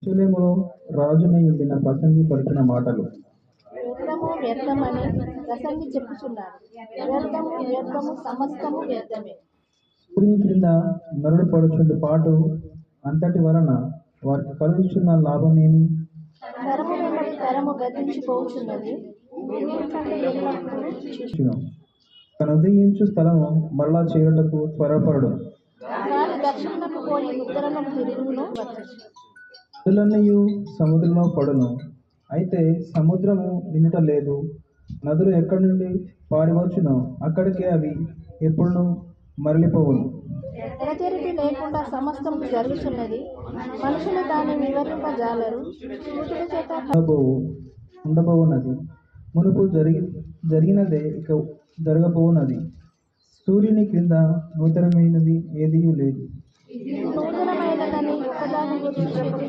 యెరూషలేములో రాజునై ఉండిన ప్రసంగి పలికిన మాటలు. వ్యర్థము వ్యర్థమని ప్రసంగి చెప్పుచున్నాడు. వ్యర్థము వ్యర్థము సమస్తము వ్యర్థమే. సూర్యుని క్రింద నరుడు పడుచుండు పాటు అంతటి వలన వారికి కలుగుచున్న లాభమేమి? తరము వెంబడి తరము గతించిపోచున్నది. ఎందుకంటే ఎల్లప్పుడూ చూచును. తను ఉదయించు స్థలము మరలా చేరుటకు త్వరపడు. వారి దక్షిణకు పోయి ఉత్తరముకు తిరుగును వచ్చును. నదులన్నయు సముద్రంలో పడును, అయితే సముద్రము నిండుట లేదు. నదులు ఎక్కడి నుండి పారివచ్చునో అక్కడికే అవి ఎప్పుడును మరలిపోవును. ఎడతెరిపి లేకుండా సమస్తము జరుగుతున్నది. మనుషులు దాన్ని వివరింపజాలరు. సూర్యుడి చేత ఉండబోవున్నది. మునుపు జరిగినదే ఇక జరగబోవున్నది. సూర్యుని క్రింద నూతనమైనది ఏదియూ లేదు. నూతనమైనదని ఒకదాని గురించి